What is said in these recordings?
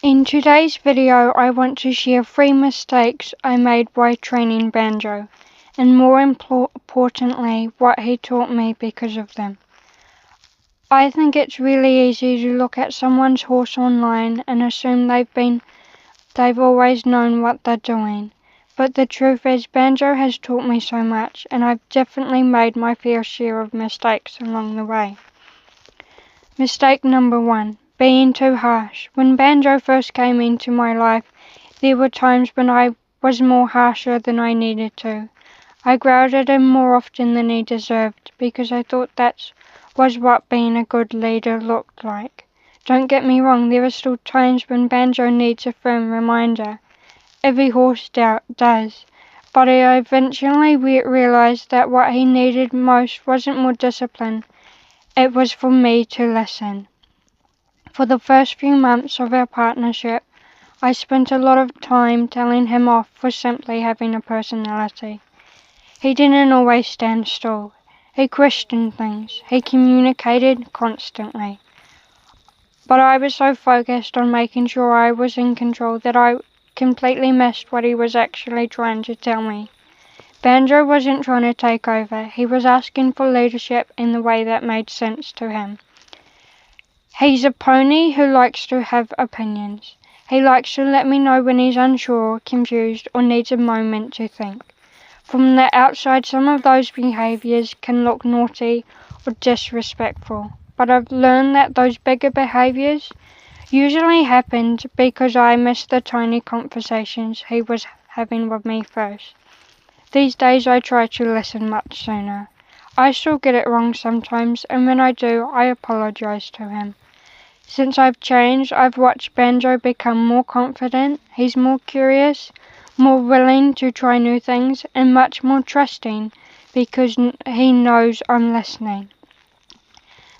In today's video, I want to share 3 mistakes I made while training Banjo, and more importantly, what he taught me because of them. I think it's really easy to look at someone's horse online and assume they've always known what they're doing. But the truth is, Banjo has taught me so much, and I've definitely made my fair share of mistakes along the way. Mistake number 1. Being too harsh. When Banjo first came into my life, there were times when I was more harsher than I needed to. I growled at him more often than he deserved, because I thought that was what being a good leader looked like. Don't get me wrong, there are still times when Banjo needs a firm reminder. Every horse does. But I eventually realized that what he needed most wasn't more discipline, it was for me to listen. For the first few months of our partnership, I spent a lot of time telling him off for simply having a personality. He didn't always stand still. He questioned things. He communicated constantly. But I was so focused on making sure I was in control that I completely missed what he was actually trying to tell me. Banjo wasn't trying to take over. He was asking for leadership in the way that made sense to him. He's a pony who likes to have opinions. He likes to let me know when he's unsure, confused, or needs a moment to think. From the outside, some of those behaviours can look naughty or disrespectful, but I've learned that those bigger behaviours usually happened because I missed the tiny conversations he was having with me first. These days I try to listen much sooner. I still get it wrong sometimes, and when I do, I apologise to him. Since I've changed, I've watched Banjo become more confident. He's more curious, more willing to try new things, and much more trusting because he knows I'm listening.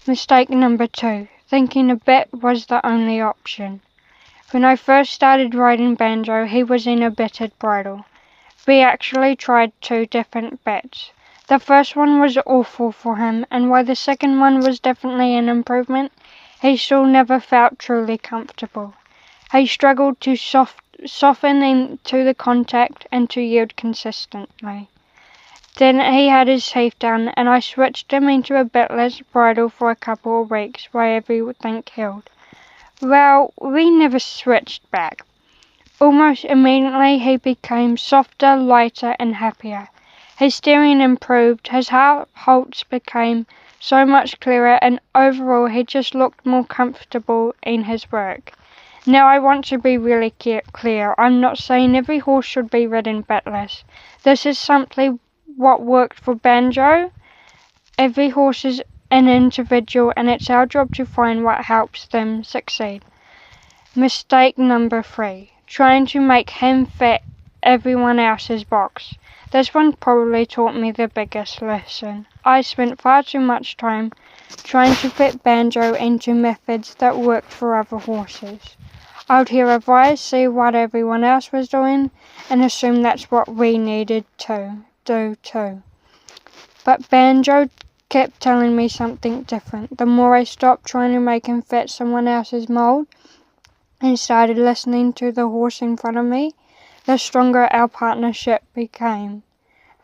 Mistake number 2. Thinking a bit was the only option. When I first started riding Banjo, he was in a bitted bridle. We actually tried 2 different bits. The first one was awful for him, and while the second one was definitely an improvement, he still never felt truly comfortable. He struggled to soften into the contact and to yield consistently. Then he had his teeth done, and I switched him into a bitless bridle for a couple of weeks while everything healed. Well, we never switched back. Almost immediately he became softer, lighter, and happier. His steering improved, his halts became so much clearer, and overall he just looked more comfortable in his work. Now I want to be really clear. I'm not saying every horse should be ridden bitless. This is simply what worked for Banjo. Every horse is an individual, and it's our job to find what helps them succeed. Mistake number 3. Trying to make him fit everyone else's box. This one probably taught me the biggest lesson. I spent far too much time trying to fit Banjo into methods that worked for other horses. I would hear advice, see what everyone else was doing, and assume that's what we needed to do too. But Banjo kept telling me something different. The more I stopped trying to make him fit someone else's mold and started listening to the horse in front of me, the stronger our partnership became.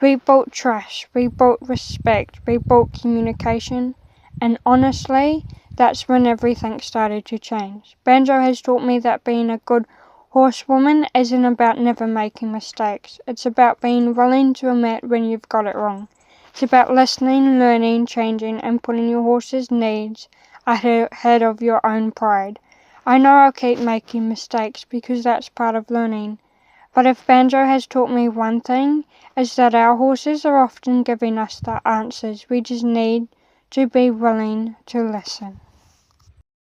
We built trust, we built respect, we built communication, and honestly, that's when everything started to change. Banjo has taught me that being a good horsewoman isn't about never making mistakes. It's about being willing to admit when you've got it wrong. It's about listening, learning, changing, and putting your horse's needs ahead of your own pride. I know I'll keep making mistakes because that's part of learning. But if Banjo has taught me one thing, it's that our horses are often giving us the answers. We just need to be willing to listen.